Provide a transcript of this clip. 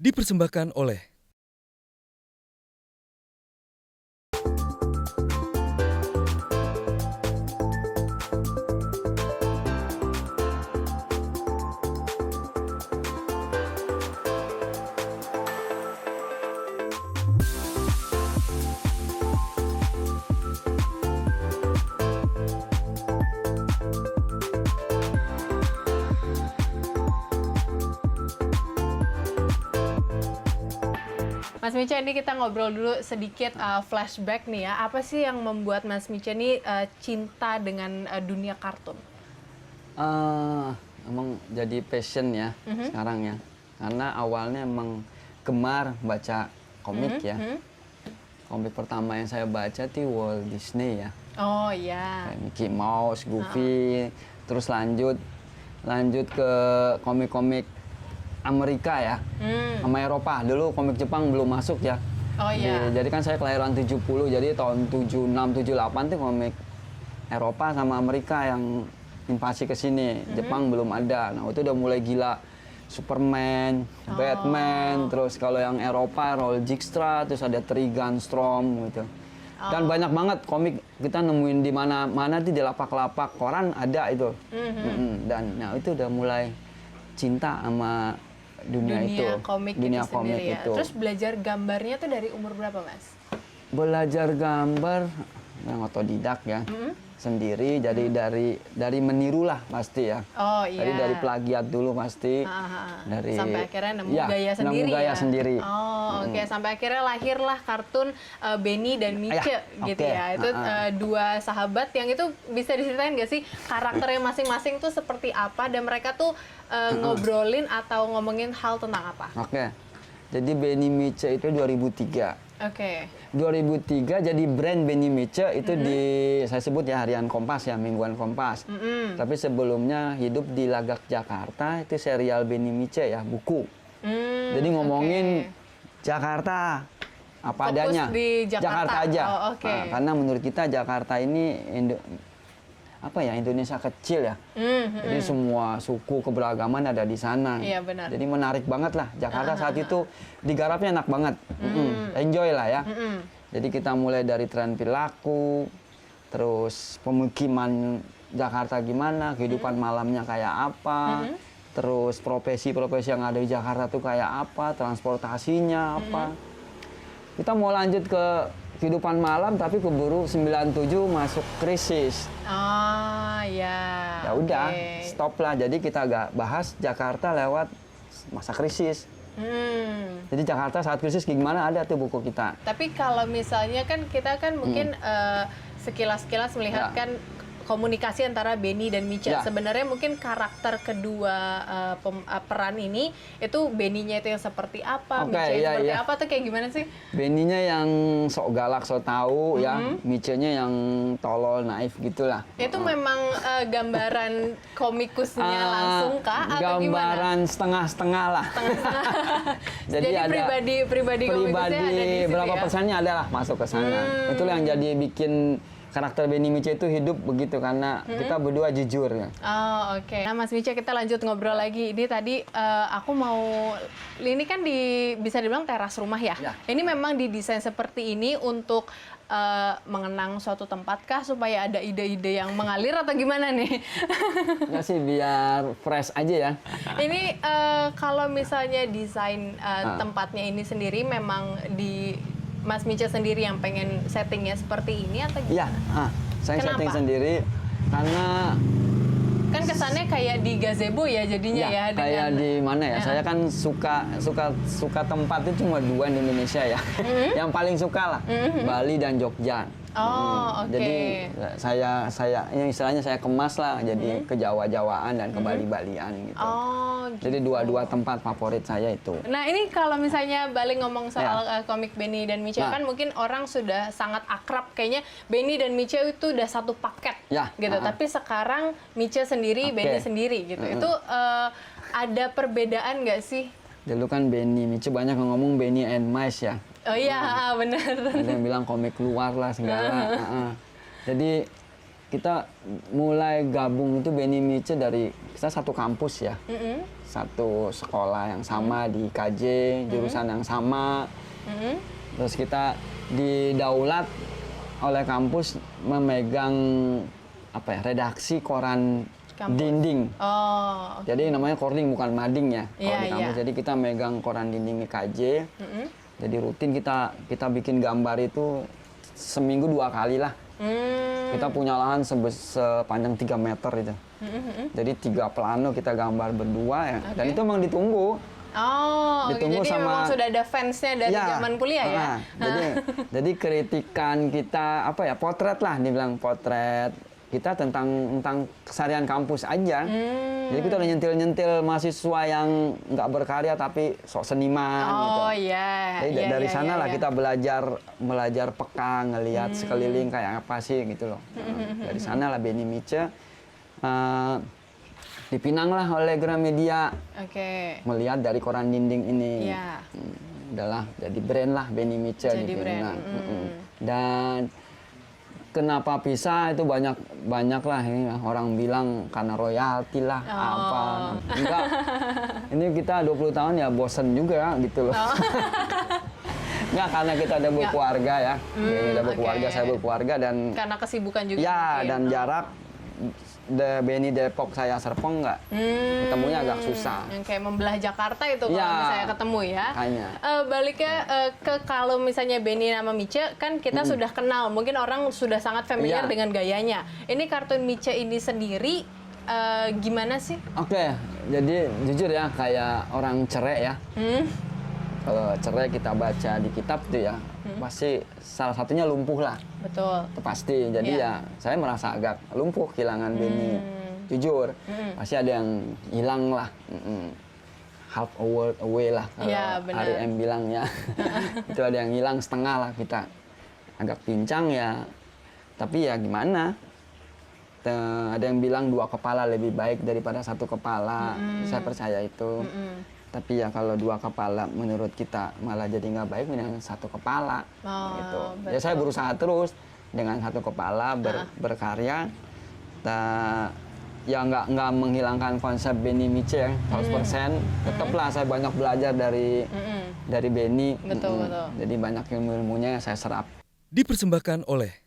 Dipersembahkan oleh Mas Micha, ini kita ngobrol dulu sedikit flashback nih ya. Apa sih yang membuat Mas Micha ini cinta dengan dunia kartun? Emang jadi passion ya sekarang ya. Karena awalnya emang gemar baca komik ya. Komik pertama yang saya baca tuh Walt Disney ya. Oh iya. Kayak Mickey Mouse, Goofy, terus lanjut ke komik-komik Amerika ya, sama Eropa. Dulu komik Jepang belum masuk ya. Oh iya. Jadi kan saya kelahiran 70, jadi tahun 76, 78 tuh komik Eropa sama Amerika yang invasi ke sini. Jepang belum ada. Nah, itu udah mulai gila. Superman, Batman, terus kalau yang Eropa, Roll Dijkstra, terus ada Trigun Storm gitu. Dan banyak banget komik kita nemuin di mana-mana tuh di lapak-lapak koran ada itu. Dan nah itu udah mulai cinta sama dunia itu, komik dunia itu komik sendiri ya. itu. Terus belajar gambarnya tuh dari umur berapa, Mas? Belajar gambar yang otodidak ya, sendiri. Jadi dari meniru lah pasti ya. Oh iya. Jadi dari plagiat dulu pasti. Dari sampai akhirnya nemu ya, gaya sendiri nemu gaya ya. sendiri. Oh oke. Sampai akhirnya lahirlah kartun Benny dan Micha gitu ya. Itu dua sahabat yang itu bisa diceritain nggak sih karakternya masing-masing tuh seperti apa dan mereka tuh ngobrolin atau ngomongin hal tentang apa? Oke. Jadi Benny Micha itu 2003. Oke. 2003 jadi brand Benny Micha itu saya sebut ya Harian Kompas ya, Mingguan Kompas. Tapi sebelumnya hidup di Lagak Jakarta itu serial Benny Micha ya, buku. Jadi ngomongin Jakarta apa Fokus adanya. di Jakarta aja. Oh, oke. Nah, karena menurut kita Jakarta ini Indonesia kecil ya. Jadi semua suku keberagaman ada di sana. Iya benar. Jadi menarik banget lah. Jakarta saat itu digarapnya enak banget. Enjoy lah ya. Jadi kita mulai dari tren perilaku, terus pemukiman Jakarta gimana, kehidupan malamnya kayak apa, terus profesi-profesi yang ada di Jakarta tuh kayak apa, transportasinya apa. Kita mau lanjut ke kehidupan malam tapi keburu 97 masuk krisis. Ya. Ya udah, stop lah. Jadi kita agak bahas Jakarta lewat masa krisis. Jadi Jakarta saat krisis gimana ada tuh buku kita. Tapi kalau misalnya kan kita kan mungkin sekilas-kilas melihat kan komunikasi antara Benny dan Micha. Sebenarnya mungkin karakter kedua peran ini itu Benny-nya itu yang seperti apa, Micha seperti apa tuh kayak gimana sih? Benny-nya yang sok galak, sok tahu ya, Micha-nya yang tolol, naif gitulah. Itu memang gambaran komikusnya langsung kah atau gimana? Gambaran setengah-setengah lah. Jadi ada pribadi komikusnya ada di situ berapa ya? persennya adalah masuk ke sana. Itulah yang jadi bikin karakter Benny Micha itu hidup begitu karena kita berdua jujur ya. Oh oke. Nah Mas Micha kita lanjut ngobrol lagi. Ini tadi aku mau, ini kan bisa dibilang teras rumah ya. Ini memang didesain seperti ini untuk mengenang suatu tempat kah supaya ada ide-ide yang mengalir atau gimana nih? Nggak sih biar fresh aja ya. Ini kalau misalnya desain tempatnya ini sendiri memang di Mas Micha sendiri yang pengen settingnya seperti ini atau gimana? Iya, saya setting sendiri karena kan kesannya kayak di gazebo ya jadinya ya. Kayak di mana ya? Saya kan suka tempat itu cuma dua di Indonesia ya. Yang paling suka lah Bali dan Jogja. Oh, oke. Jadi saya ini istilahnya saya kemas lah jadi ke Jawa-Jawaan dan ke Bali-Balian gitu. Oh, gitu. Jadi dua tempat favorit saya itu. Nah, ini kalau misalnya balik ngomong soal komik Benny dan Micha kan mungkin orang sudah sangat akrab kayaknya Benny dan Micha itu udah satu paket gitu. Tapi sekarang Micha sendiri, Benny sendiri gitu. Itu ada perbedaan nggak sih? Dulu kan Benny Micha banyak yang ngomong Benny and Mice ya. Oh iya, benar. Ada yang bilang komik luar lah segala. Jadi kita mulai gabung itu Beni Mice dari kita satu kampus ya, satu sekolah yang sama di KJ, jurusan yang sama. Terus kita didaulat oleh kampus memegang apa ya, redaksi koran dinding. Oh, Jadi namanya kording bukan mading ya kalau Iya, di kampus. iya. Jadi kita megang koran dinding KJ. Jadi rutin kita bikin gambar itu seminggu 2 kali lah. Kita punya lahan sepanjang 3 meter itu. Jadi 3 plano kita gambar berdua ya. Dan itu memang ditunggu. Oh, Ditunggu jadi memang sudah ada fansnya dari zaman kuliah ya? Jadi kritikan kita apa ya, potret lah, dibilang potret kita tentang keseharian kampus aja. Jadi kita udah nyentil mahasiswa yang nggak berkarya tapi sok seniman gitu. Oh iya. Jadi iya, dari iya, sana iya, lah iya. kita belajar peka, ngelihat sekeliling kayak apa sih gitu loh. Dari sana lah Beni Mice dipinang lah oleh Gramedia. Oke. Melihat dari koran dinding ini. Iya. Udahlah jadi brand lah Beni Mice Jadi dipinang. brand. Dan kenapa pisah itu banyak lah ini orang bilang karena royalti lah apa. Enggak. Ini kita 20 tahun ya bosen juga gitu loh. Enggak, karena kita udah berkeluarga ya. Beni udah berkeluarga, saya berkeluarga dan Karena kesibukan juga. ya mungkin. dan jarak Beni Depok saya Serpong nggak ketemunya agak susah. Yang kayak membelah Jakarta itu kalau Ya, misalnya ketemu ya. makanya. Baliknya ke kalau misalnya Beni sama Mice kan kita sudah kenal, mungkin orang sudah sangat familiar Iya. dengan gayanya. Ini kartun Mice ini sendiri gimana sih? Oke, jadi jujur ya kayak orang cerai ya. Kalau cerai kita baca di kitab tuh ya, pasti salah satunya lumpuh lah. Betul. Itu pasti. Jadi Iya. ya saya merasa agak lumpuh kehilangan Beni. Jujur, pasti ada yang hilang lah. Half a world away lah kalau Iya, benar. Hari M bilang ya. Itu ada yang hilang setengah lah kita. Agak pincang ya. Tapi ya gimana? Ada yang bilang 2 kepala lebih baik daripada 1 kepala. Saya percaya itu. Tapi ya kalau 2 kepala menurut kita malah jadi nggak baik dengan 1 kepala. Oh, Gitu. betul. Ya saya berusaha terus dengan 1 kepala berkarya. Ya nggak menghilangkan konsep Beni Mice ya, 100%. Tetaplah saya banyak belajar dari Beni. Betul, betul. Jadi banyak ilmu-ilmunya yang saya serap. Dipersembahkan oleh